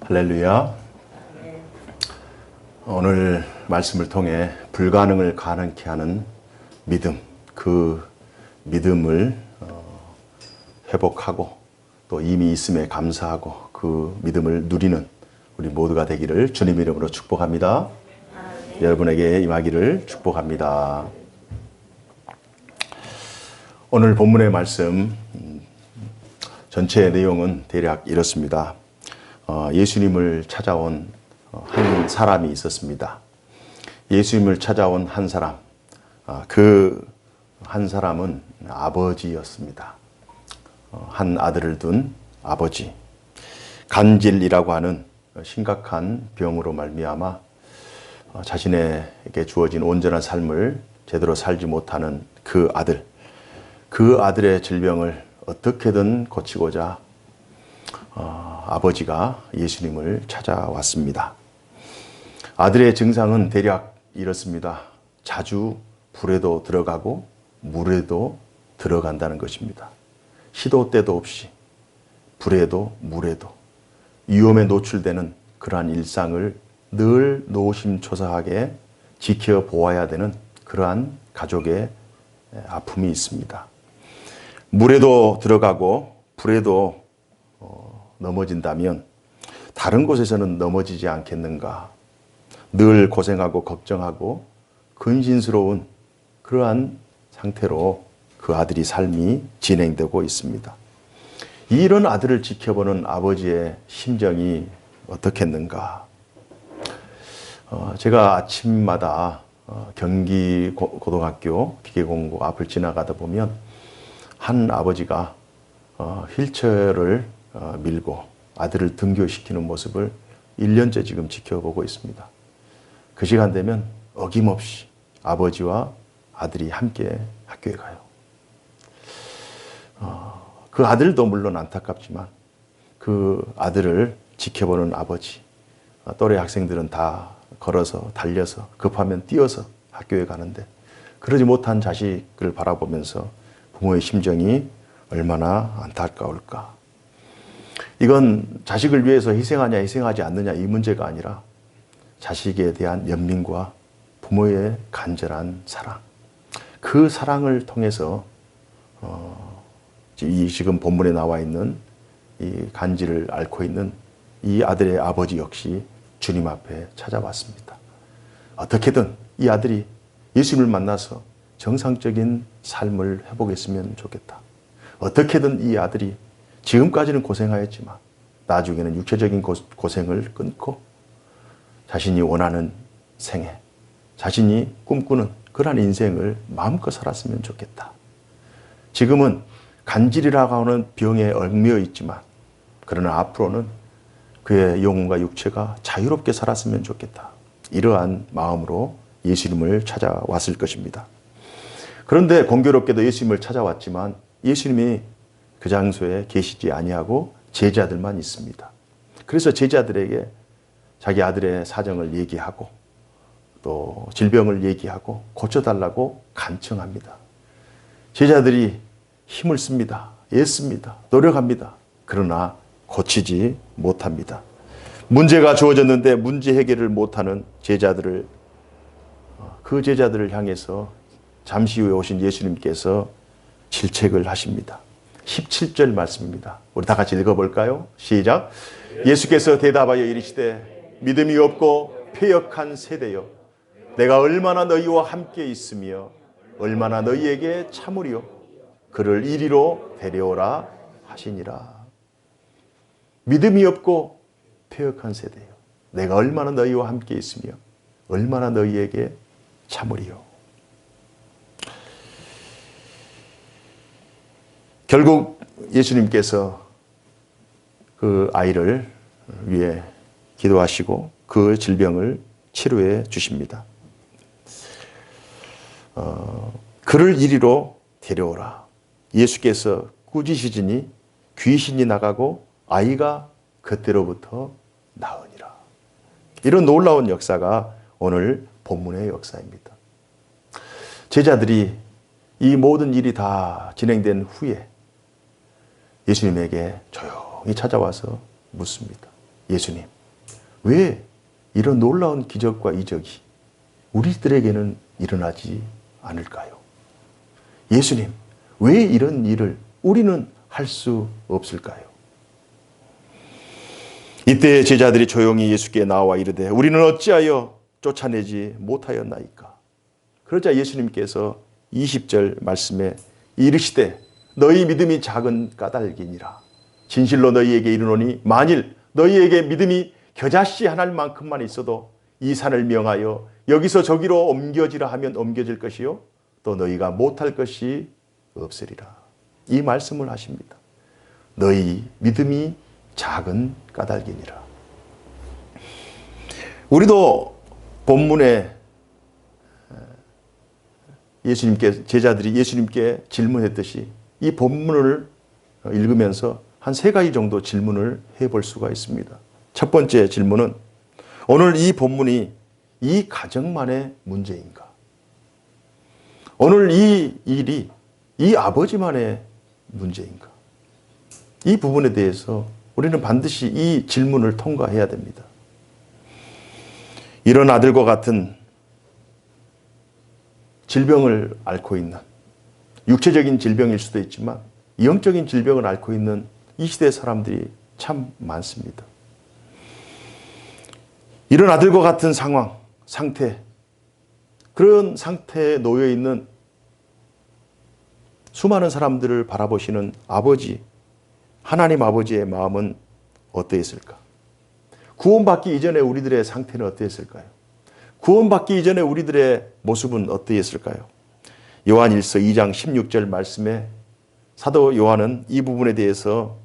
할렐루야. 오늘 말씀을 통해 불가능을 가능케 하는 믿음, 그 믿음을 회복하고 또 이미 있음에 감사하고 그 믿음을 누리는 우리 모두가 되기를 주님 이름으로 축복합니다. 여러분에게 임하기를 축복합니다. 오늘 본문의 말씀 전체의 내용은 대략 이렇습니다. 예수님을 찾아온 한 사람이 있었습니다. 예수님을 찾아온 한 사람, 그 한 사람은 아버지였습니다. 한 아들을 둔 아버지. 간질이라고 하는 심각한 병으로 말미암아 자신에게 주어진 온전한 삶을 제대로 살지 못하는 그 아들. 그 아들의 질병을 어떻게든 고치고자 아버지가 예수님을 찾아왔습니다. 아들의 증상은 대략 이렇습니다. 자주 불에도 들어가고 물에도 들어간다는 것입니다. 시도 때도 없이 불에도 물에도 위험에 노출되는 그러한 일상을 늘 노심초사하게 지켜보아야 되는 그러한 가족의 아픔이 있습니다. 물에도 들어가고 불에도 넘어진다면 다른 곳에서는 넘어지지 않겠는가. 늘 고생하고 걱정하고 근심스러운 그러한 상태로 그 아들이 삶이 진행되고 있습니다. 이런 아들을 지켜보는 아버지의 심정이 어떻겠는가. 제가 아침마다 경기 고등학교 기계공고 앞을 지나가다 보면 한 아버지가 휠체어를 밀고 아들을 등교시키는 모습을 1년째 지금 지켜보고 있습니다. 그 시간 되면 어김없이 아버지와 아들이 함께 학교에 가요. 그 아들도 물론 안타깝지만 그 아들을 지켜보는 아버지, 또래 학생들은 다 걸어서 달려서 급하면 뛰어서 학교에 가는데 그러지 못한 자식을 바라보면서 부모의 심정이 얼마나 안타까울까. 이건 자식을 위해서 희생하냐 희생하지 않느냐 이 문제가 아니라 자식에 대한 연민과 부모의 간절한 사랑, 그 사랑을 통해서 이 지금 본문에 나와 있는 이 간질을 앓고 있는 이 아들의 아버지 역시 주님 앞에 찾아왔습니다. 어떻게든 이 아들이 예수님을 만나서 정상적인 삶을 회복했으면 좋겠다. 어떻게든 이 아들이 지금까지는 고생하였지만 나중에는 육체적인 고생을 끊고 자신이 원하는 생애, 자신이 꿈꾸는 그러한 인생을 마음껏 살았으면 좋겠다. 지금은 간질이라고 하는 병에 얽매여 있지만 그러나 앞으로는 그의 영혼과 육체가 자유롭게 살았으면 좋겠다. 이러한 마음으로 예수님을 찾아왔을 것입니다. 그런데 공교롭게도 예수님을 찾아왔지만 예수님이 그 장소에 계시지 아니하고 제자들만 있습니다. 그래서 제자들에게 자기 아들의 사정을 얘기하고 또 질병을 얘기하고 고쳐달라고 간청합니다. 제자들이 힘을 씁니다. 애씁니다. 노력합니다. 그러나 고치지 못합니다. 문제가 주어졌는데 문제 해결을 못하는 제자들을, 그 제자들을 향해서 잠시 후에 오신 예수님께서 질책을 하십니다. 17절 말씀입니다. 우리 다 같이 읽어볼까요? 시작. 예수께서 대답하여 이르시되 믿음이 없고 패역한 세대여, 내가 얼마나 너희와 함께 있으며 얼마나 너희에게 참으리요. 그를 이리로 데려오라 하시니라. 믿음이 없고 패역한 세대여, 내가 얼마나 너희와 함께 있으며 얼마나 너희에게 참으리요. 결국 예수님께서 그 아이를 위해 기도하시고 그 질병을 치료해 주십니다. 그를 이리로 데려오라. 예수께서 꾸짖으시니 귀신이 나가고 아이가 그때로부터 나으니라. 이런 놀라운 역사가 오늘 본문의 역사입니다. 제자들이 이 모든 일이 다 진행된 후에 예수님에게 조용히 찾아와서 묻습니다. 예수님, 왜 이런 놀라운 기적과 이적이 우리들에게는 일어나지 않을까요? 예수님, 왜 이런 일을 우리는 할 수 없을까요? 이때 제자들이 조용히 예수께 나와 이르되 우리는 어찌하여 쫓아내지 못하였나이까? 그러자 예수님께서 20절 말씀에 이르시되 너희 믿음이 작은 까닭이니라. 진실로 너희에게 이르노니 만일 너희에게 믿음이 겨자씨 하나만큼만 있어도 이 산을 명하여 여기서 저기로 옮겨지라 하면 옮겨질 것이요 또 너희가 못할 것이 없으리라. 이 말씀을 하십니다. 너희 믿음이 작은 까닭이니라. 우리도 본문에 제자들이 예수님께 질문했듯이 이 본문을 읽으면서 한 3가지 정도 질문을 해볼 수가 있습니다. 첫 번째 질문은 오늘 이 본문이 이 가정만의 문제인가? 오늘 이 일이 이 아버지만의 문제인가? 이 부분에 대해서 우리는 반드시 이 질문을 통과해야 됩니다. 이런 아들과 같은 질병을 앓고 있는, 육체적인 질병일 수도 있지만 영적인 질병을 앓고 있는 이 시대 사람들이 참 많습니다. 이런 아들과 같은 상태, 그런 상태에 놓여 있는 수많은 사람들을 바라보시는 아버지, 하나님 아버지의 마음은 어떠했을까? 구원받기 이전에 우리들의 상태는 어떠했을까요? 구원받기 이전에 우리들의 모습은 어떠했을까요? 요한 1서 2장 16절 말씀에 사도 요한은 이 부분에 대해서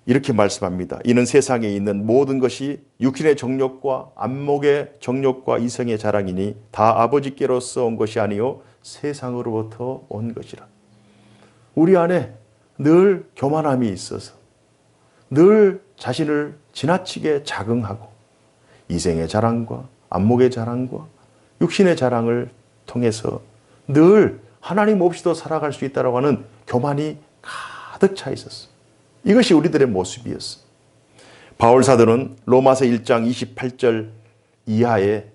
이렇게 말씀합니다. 이는 세상에 있는 모든 것이 육신의 정욕과 안목의 정욕과 이성의 자랑이니 다 아버지께로서 온 것이 아니요 세상으로부터 온 것이라. 우리 안에 늘 교만함이 있어서 늘 자신을 지나치게 자긍하고 이생의 자랑과 안목의 자랑과 육신의 자랑을 통해서 늘 하나님 없이도 살아갈 수 있다고 하는 교만이 가득 차 있었어. 이것이 우리들의 모습이었어. 바울 사도는 로마서 1장 28절 이하에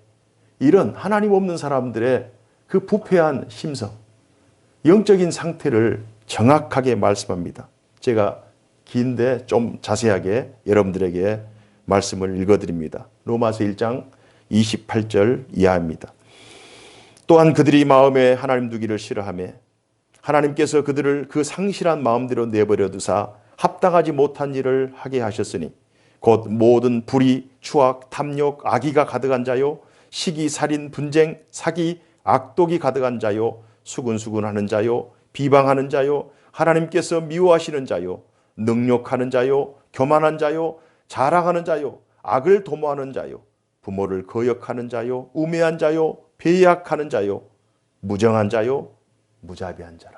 이런 하나님 없는 사람들의 그 부패한 심성, 영적인 상태를 정확하게 말씀합니다. 제가 긴데 좀 자세하게 여러분들에게 말씀을 읽어드립니다. 로마서 1장 28절 이하입니다. 또한 그들이 마음에 하나님 두기를 싫어하며 하나님께서 그들을 그 상실한 마음대로 내버려 두사 합당하지 못한 일을 하게 하셨으니 곧 모든 불의, 추악, 탐욕, 악의가 가득한 자요 시기, 살인, 분쟁, 사기, 악독이 가득한 자요 수군수군하는 자요 비방하는 자요 하나님께서 미워하시는 자요 능욕하는 자요 교만한 자요 자랑하는 자요 악을 도모하는 자요 부모를 거역하는 자요 우매한 자요 배약하는 자요 무정한 자요 무자비한 자라.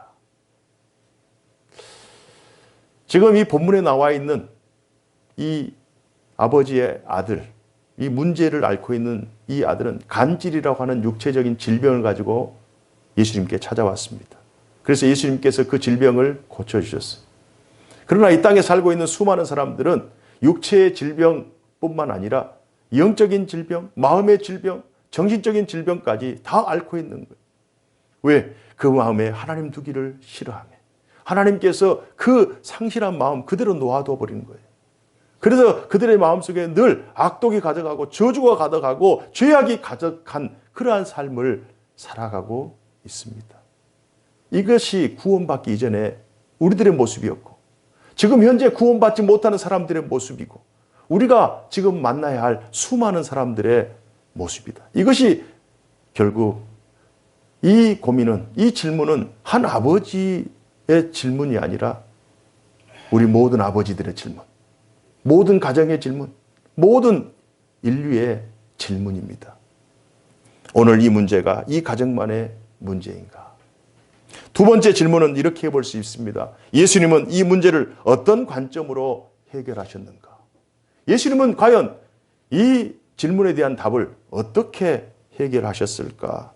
지금 이 본문에 나와 있는 이 아버지의 아들, 이 문제를 앓고 있는 이 아들은 간질이라고 하는 육체적인 질병을 가지고 예수님께 찾아왔습니다. 그래서 예수님께서 그 질병을 고쳐주셨어요. 그러나 이 땅에 살고 있는 수많은 사람들은 육체의 질병뿐만 아니라 영적인 질병, 마음의 질병, 정신적인 질병까지 다 앓고 있는 거예요. 왜? 그 마음에 하나님 두기를 싫어하며 하나님께서 그 상실한 마음 그대로 놓아둬 버리는 거예요. 그래서 그들의 마음속에 늘 악독이 가득하고 저주가 가득하고 죄악이 가득한 그러한 삶을 살아가고 있습니다. 이것이 구원받기 이전에 우리들의 모습이었고 지금 현재 구원받지 못하는 사람들의 모습이고 우리가 지금 만나야 할 수많은 사람들의 모습이다. 이것이 결국 이 고민은, 이 질문은 한 아버지의 질문이 아니라 우리 모든 아버지들의 질문, 모든 가정의 질문, 모든 인류의 질문입니다. 오늘 이 문제가 이 가정만의 문제인가? 두 번째 질문은 이렇게 해볼 수 있습니다. 예수님은 이 문제를 어떤 관점으로 해결하셨는가? 예수님은 과연 이 질문에 대한 답을 어떻게 해결하셨을까?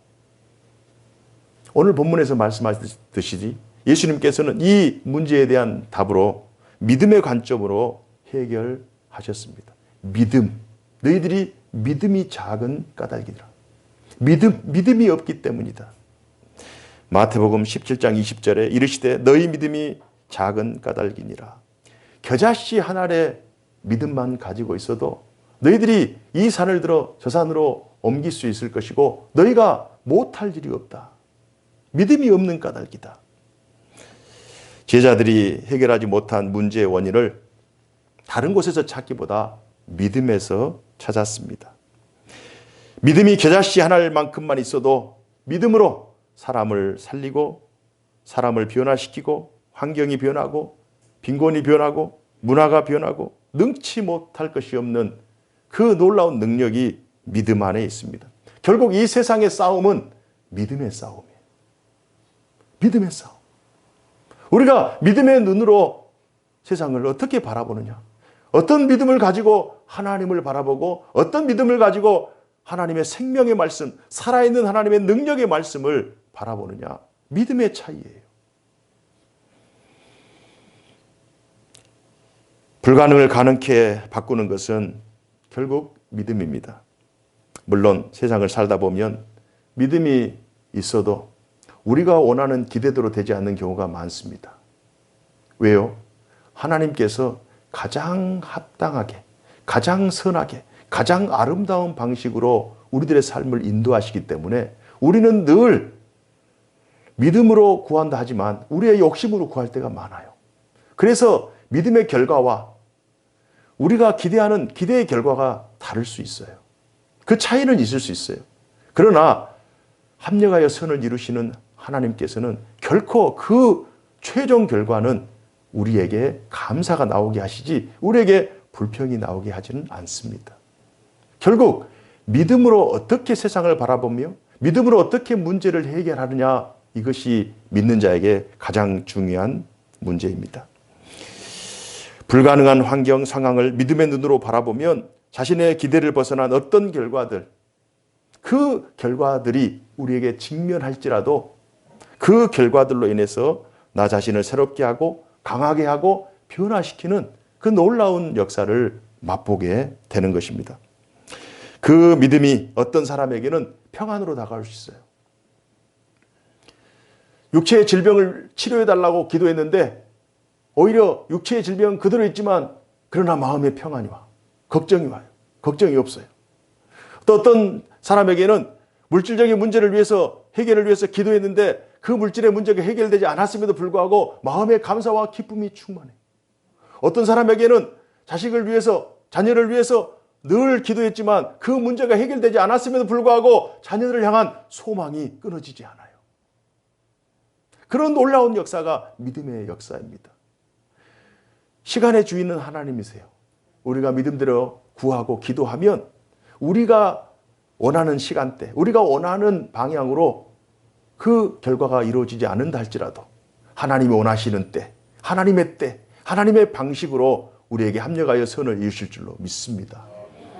오늘 본문에서 말씀하셨듯이 예수님께서는 이 문제에 대한 답으로 믿음의 관점으로 해결하셨습니다. 믿음, 너희들이 믿음이 작은 까닭이라. 믿음이 없기 때문이다. 마태복음 17장 20절에 이르시되 너희 믿음이 작은 까닭이니라. 겨자씨 한 알의 믿음만 가지고 있어도 너희들이 이 산을 들어 저 산으로 옮길 수 있을 것이고 너희가 못할 일이 없다. 믿음이 없는 까닭이다. 제자들이 해결하지 못한 문제의 원인을 다른 곳에서 찾기보다 믿음에서 찾았습니다. 믿음이 겨자씨 한 알만큼만 있어도 믿음으로 사람을 살리고 사람을 변화시키고 환경이 변하고 빈곤이 변하고 문화가 변하고 능치 못할 것이 없는 그 놀라운 능력이 믿음 안에 있습니다. 결국 이 세상의 싸움은 믿음의 싸움이에요. 믿음의 싸움. 우리가 믿음의 눈으로 세상을 어떻게 바라보느냐? 어떤 믿음을 가지고 하나님을 바라보고 어떤 믿음을 가지고 하나님의 생명의 말씀, 살아있는 하나님의 능력의 말씀을 바라보느냐? 믿음의 차이예요. 불가능을 가능케 바꾸는 것은 결국 믿음입니다. 물론 세상을 살다 보면 믿음이 있어도 우리가 원하는 기대대로 되지 않는 경우가 많습니다. 왜요? 하나님께서 가장 합당하게, 가장 선하게, 가장 아름다운 방식으로 우리들의 삶을 인도하시기 때문에 우리는 늘 믿음으로 구한다 하지만 우리의 욕심으로 구할 때가 많아요. 그래서 믿음의 결과와 우리가 기대하는 기대의 결과가 다를 수 있어요. 그 차이는 있을 수 있어요. 그러나 합력하여 선을 이루시는 하나님께서는 결코 그 최종 결과는 우리에게 감사가 나오게 하시지 우리에게 불평이 나오게 하지는 않습니다. 결국 믿음으로 어떻게 세상을 바라보며 믿음으로 어떻게 문제를 해결하느냐, 이것이 믿는 자에게 가장 중요한 문제입니다. 불가능한 환경 상황을 믿음의 눈으로 바라보면 자신의 기대를 벗어난 어떤 결과들, 그 결과들이 우리에게 직면할지라도 그 결과들로 인해서 나 자신을 새롭게 하고 강하게 하고 변화시키는 그 놀라운 역사를 맛보게 되는 것입니다. 그 믿음이 어떤 사람에게는 평안으로 다가올 수 있어요. 육체의 질병을 치료해달라고 기도했는데 오히려 육체의 질병은 그대로 있지만 그러나 마음의 평안이 와. 걱정이 와요. 걱정이 없어요. 또 어떤 사람에게는 물질적인 문제를 위해서 해결을 위해서 기도했는데 그 물질의 문제가 해결되지 않았음에도 불구하고 마음의 감사와 기쁨이 충만해요. 어떤 사람에게는 자식을 위해서 자녀를 위해서 늘 기도했지만 그 문제가 해결되지 않았음에도 불구하고 자녀를 향한 소망이 끊어지지 않아요. 그런 놀라운 역사가 믿음의 역사입니다. 시간의 주인은 하나님이세요. 우리가 믿음대로 구하고 기도하면 우리가 원하는 시간대, 우리가 원하는 방향으로 그 결과가 이루어지지 않는다 할지라도 하나님이 원하시는 때, 하나님의 방식으로 우리에게 합력하여 선을 이루실 줄로 믿습니다.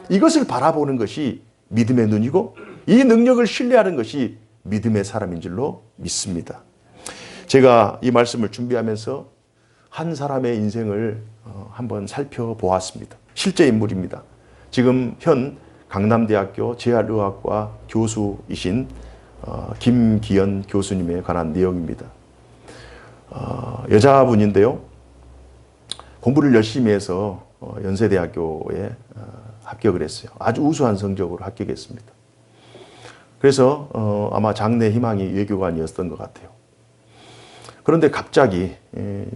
이것을 바라보는 것이 믿음의 눈이고 이 능력을 신뢰하는 것이 믿음의 사람인 줄로 믿습니다. 제가 이 말씀을 준비하면서 한 사람의 인생을 한번 살펴보았습니다. 실제 인물입니다. 지금 현 강남대학교 재활의학과 교수이신 김기현 교수님에 관한 내용입니다. 여자분인데요. 공부를 열심히 해서 연세대학교에 합격을 했어요. 아주 우수한 성적으로 합격했습니다. 그래서 아마 장래 희망이 외교관이었던 것 같아요. 그런데 갑자기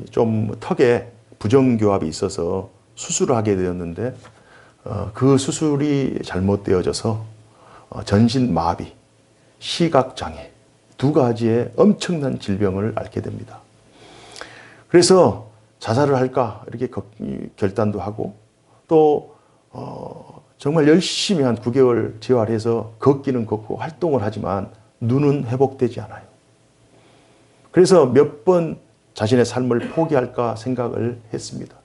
좀 턱에 부정교합이 있어서 수술을 하게 되었는데 그 수술이 잘못되어져서 전신마비, 시각장애 두 가지의 엄청난 질병을 앓게 됩니다. 그래서 자살을 할까 이렇게 결단도 하고 또 정말 열심히 한 9개월 재활해서 걷기는 걷고 활동을 하지만 눈은 회복되지 않아요. 그래서 몇 번 자신의 삶을 포기할까 생각을 했습니다.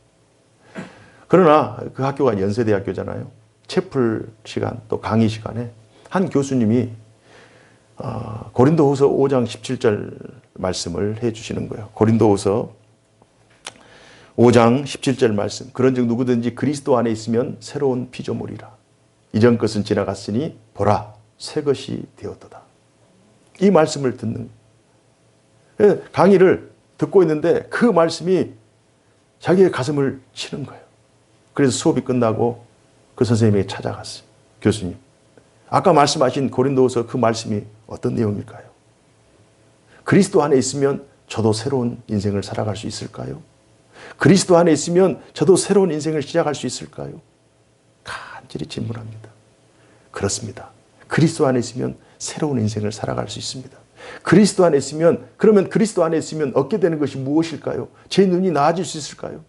그러나 그 학교가 연세대학교잖아요. 채플 시간 또 강의 시간에 한 교수님이 고린도후서 5장 17절 말씀을 해주시는 거예요. 고린도후서 5장 17절 말씀. 그런즉 누구든지 그리스도 안에 있으면 새로운 피조물이라. 이전 것은 지나갔으니 보라 새 것이 되었도다. 이 말씀을 듣는 강의를 듣고 있는데 그 말씀이 자기의 가슴을 치는 거예요. 그래서 수업이 끝나고 그 선생님에게 찾아갔어요. 교수님, 아까 말씀하신 고린도후서 그 말씀이 어떤 내용일까요? 그리스도 안에 있으면 저도 새로운 인생을 살아갈 수 있을까요? 그리스도 안에 있으면 저도 새로운 인생을 시작할 수 있을까요? 간절히 질문합니다. 그렇습니다. 그리스도 안에 있으면 새로운 인생을 살아갈 수 있습니다. 그리스도 안에 있으면, 그러면 그리스도 안에 있으면 얻게 되는 것이 무엇일까요? 제 눈이 나아질 수 있을까요?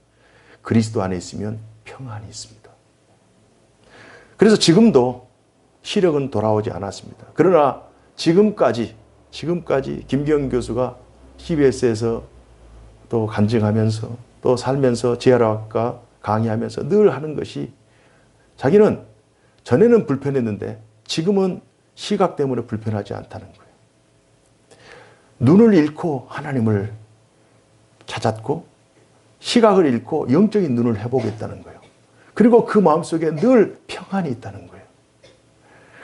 그리스도 안에 있으면 평안이 있습니다. 그래서 지금도 시력은 돌아오지 않았습니다. 그러나 지금까지 김기영 교수가 CBS에서 또 간증하면서 또 살면서 재활학과 강의하면서 늘 하는 것이 자기는 전에는 불편했는데 지금은 시각 때문에 불편하지 않다는 거예요. 눈을 잃고 하나님을 찾았고 시각을 잃고 영적인 눈을 회복했다는 거예요. 그리고 그 마음속에 늘 평안이 있다는 거예요.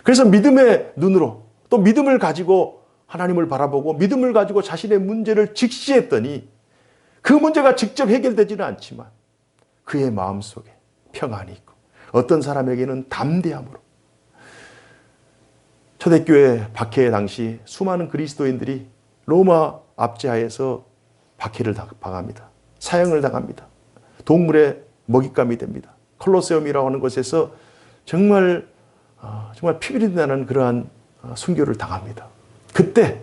그래서 믿음의 눈으로 또 믿음을 가지고 하나님을 바라보고 믿음을 가지고 자신의 문제를 직시했더니 그 문제가 직접 해결되지는 않지만 그의 마음속에 평안이 있고 어떤 사람에게는 담대함으로 초대교회 박해 당시 수많은 그리스도인들이 로마 압제하에서 박해를 당합니다. 사형을 당합니다. 동물의 먹잇감이 됩니다. 콜로세움이라고 하는 곳에서 정말 피비린내 나는 그러한 순교를 당합니다. 그때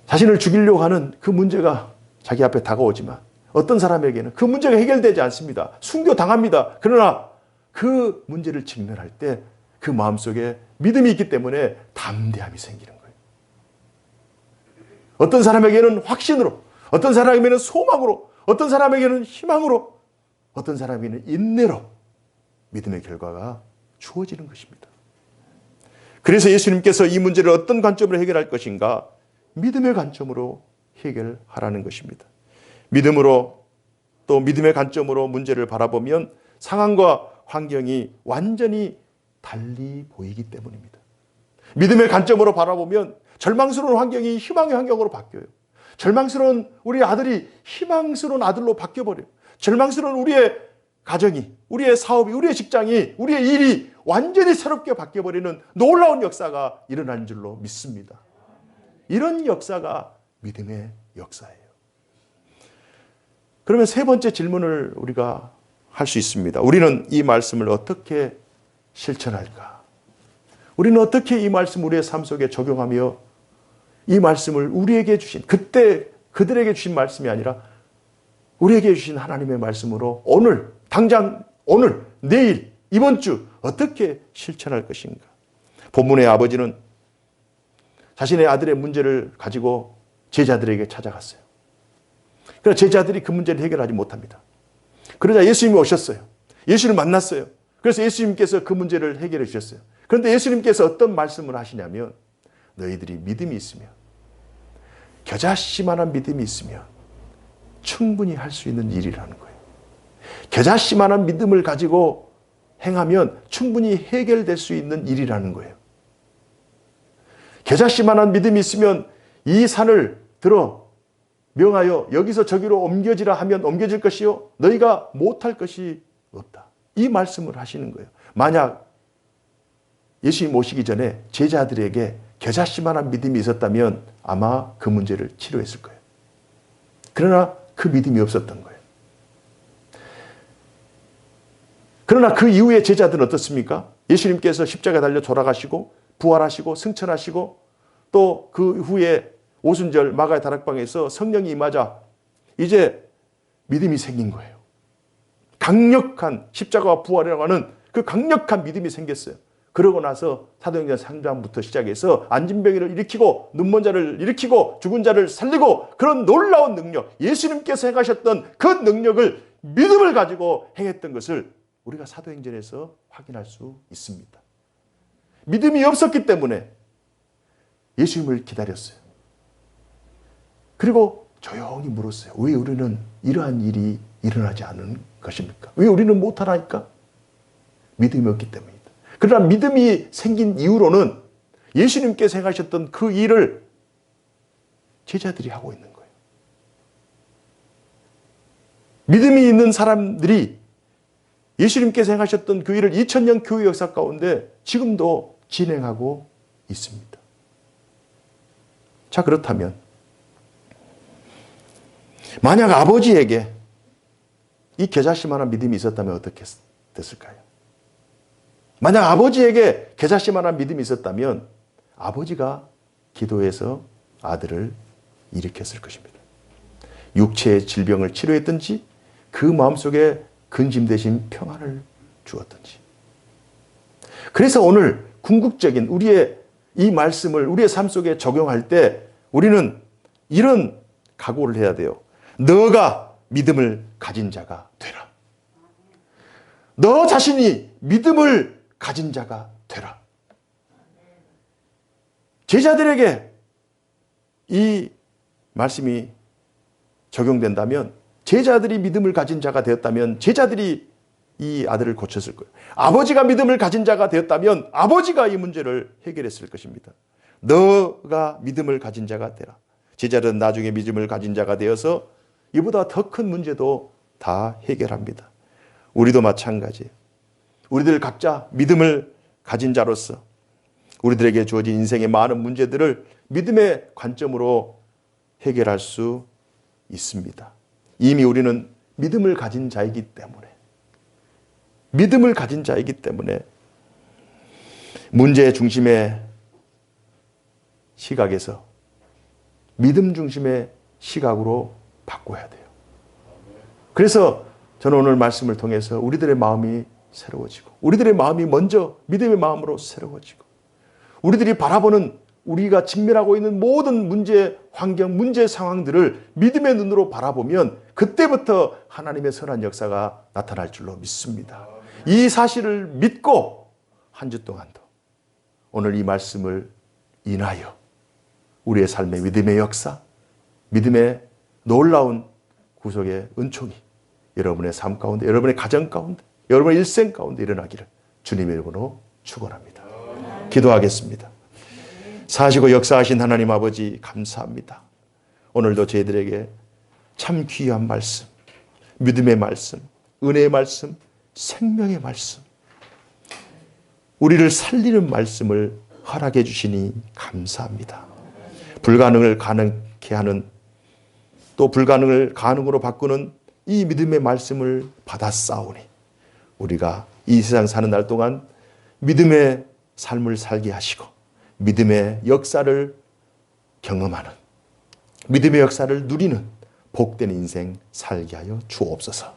자신을 죽이려고 하는 그 문제가 자기 앞에 다가오지만 어떤 사람에게는 그 문제가 해결되지 않습니다. 순교 당합니다. 그러나 그 문제를 직면할 때 그 마음속에 믿음이 있기 때문에 담대함이 생기는 거예요. 어떤 사람에게는 확신으로, 어떤 사람에게는 소망으로, 어떤 사람에게는 희망으로, 어떤 사람에게는 인내로 믿음의 결과가 주어지는 것입니다. 그래서 예수님께서 이 문제를 어떤 관점으로 해결할 것인가? 믿음의 관점으로 해결하라는 것입니다. 믿음으로 또 믿음의 관점으로 문제를 바라보면 상황과 환경이 완전히 달리 보이기 때문입니다. 믿음의 관점으로 바라보면 절망스러운 환경이 희망의 환경으로 바뀌어요. 절망스러운 우리 아들이 희망스러운 아들로 바뀌어버려요. 절망스러운 우리의 가정이, 우리의 사업이, 우리의 직장이, 우리의 일이 완전히 새롭게 바뀌어버리는 놀라운 역사가 일어나는 줄로 믿습니다. 이런 역사가 믿음의 역사예요. 그러면 세 번째 질문을 우리가 할 수 있습니다. 우리는 이 말씀을 어떻게 실천할까? 우리는 어떻게 이 말씀을 우리의 삶 속에 적용하며 이 말씀을 우리에게 주신, 그때 그들에게 주신 말씀이 아니라 우리에게 주신 하나님의 말씀으로 오늘, 당장 오늘, 내일, 이번 주 어떻게 실천할 것인가? 본문의 아버지는 자신의 아들의 문제를 가지고 제자들에게 찾아갔어요. 그러나 제자들이 그 문제를 해결하지 못합니다. 그러자 예수님이 오셨어요. 예수를 만났어요. 그래서 예수님께서 그 문제를 해결해 주셨어요. 그런데 예수님께서 어떤 말씀을 하시냐면 너희들이 믿음이 있으면, 겨자씨만한 믿음이 있으면 충분히 할 수 있는 일이라는 거예요. 겨자씨만한 믿음을 가지고 행하면 충분히 해결될 수 있는 일이라는 거예요. 겨자씨만한 믿음이 있으면 이 산을 들어 명하여 여기서 저기로 옮겨지라 하면 옮겨질 것이요 너희가 못할 것이 없다. 이 말씀을 하시는 거예요. 만약 예수님 오시기 전에 제자들에게 겨자씨만한 믿음이 있었다면 아마 그 문제를 치료했을 거예요. 그러나 그 믿음이 없었던 거예요. 그러나 그 이후에 제자들은 어떻습니까? 예수님께서 십자가에 달려 돌아가시고 부활하시고 승천하시고 또 그 후에 오순절 마가의 다락방에서 성령이 임하자 이제 믿음이 생긴 거예요. 강력한 십자가와 부활이라고 하는 그 강력한 믿음이 생겼어요. 그러고 나서 사도행전 3장부터 시작해서 안진병이를 일으키고 눈먼 자를 일으키고 죽은 자를 살리고 그런 놀라운 능력, 예수님께서 행하셨던 그 능력을 믿음을 가지고 행했던 것을 우리가 사도행전에서 확인할 수 있습니다. 믿음이 없었기 때문에 예수님을 기다렸어요. 그리고 조용히 물었어요. 왜 우리는 이러한 일이 일어나지 않은 것입니까? 왜 우리는 못하나이까? 믿음이 없기 때문입니다. 그러나 믿음이 생긴 이후로는 예수님께서 행하셨던 그 일을 제자들이 하고 있는 거예요. 믿음이 있는 사람들이 예수님께서 행하셨던 그 일을 2000년 교회 역사 가운데 지금도 진행하고 있습니다. 자, 그렇다면 만약 아버지에게 이 겨자씨만한 믿음이 있었다면 어떻게 됐을까요? 만약 아버지에게 겨자씨만한 믿음이 있었다면 아버지가 기도해서 아들을 일으켰을 것입니다. 육체의 질병을 치료했든지 그 마음속에 근심 대신 평안을 주었든지. 그래서 오늘 궁극적인 우리의 이 말씀을 우리의 삶 속에 적용할 때 우리는 이런 각오를 해야 돼요. 너가 믿음을 가진 자가 되라. 너 자신이 믿음을 가진 자가 되라. 제자들에게 이 말씀이 적용된다면, 제자들이 믿음을 가진 자가 되었다면 제자들이 이 아들을 고쳤을 거예요. 아버지가 믿음을 가진 자가 되었다면 아버지가 이 문제를 해결했을 것입니다. 너가 믿음을 가진 자가 되라. 제자들은 나중에 믿음을 가진 자가 되어서 이보다 더 큰 문제도 다 해결합니다. 우리도 마찬가지예요. 우리들 각자 믿음을 가진 자로서 우리들에게 주어진 인생의 많은 문제들을 믿음의 관점으로 해결할 수 있습니다. 이미 우리는 믿음을 가진 자이기 때문에, 믿음을 가진 자이기 때문에 문제 중심의 시각에서 믿음 중심의 시각으로 바꿔야 돼요. 그래서 저는 오늘 말씀을 통해서 우리들의 마음이 새로워지고, 우리들의 마음이 먼저 믿음의 마음으로 새로워지고, 우리들이 바라보는, 우리가 직면하고 있는 모든 문제, 환경, 문제 상황들을 믿음의 눈으로 바라보면 그때부터 하나님의 선한 역사가 나타날 줄로 믿습니다. 이 사실을 믿고 한 주 동안도 오늘 이 말씀을 인하여 우리의 삶의 믿음의 역사, 믿음의 놀라운 구속의 은총이 여러분의 삶 가운데, 여러분의 가정 가운데, 여러분의 일생 가운데 일어나기를 주님의 이름으로 축원합니다. 기도하겠습니다. 사시고 역사하신 하나님 아버지 감사합니다. 오늘도 저희들에게 참 귀한 말씀, 믿음의 말씀, 은혜의 말씀, 생명의 말씀, 우리를 살리는 말씀을 허락해 주시니 감사합니다. 불가능을 가능케 하는, 또 불가능을 가능으로 바꾸는 이 믿음의 말씀을 받아 싸우니 우리가 이 세상 사는 날 동안 믿음의 삶을 살게 하시고 믿음의 역사를 경험하는, 믿음의 역사를 누리는 복된 인생 살게 하여 주옵소서.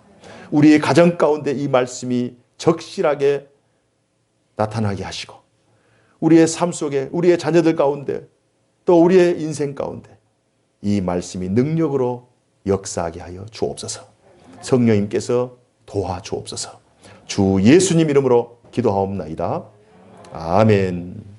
우리의 가정 가운데 이 말씀이 적실하게 나타나게 하시고 우리의 삶 속에, 우리의 자녀들 가운데, 또 우리의 인생 가운데 이 말씀이 능력으로 역사하게 하여 주옵소서. 성령님께서 도와주옵소서. 주 예수님 이름으로 기도하옵나이다. 아멘.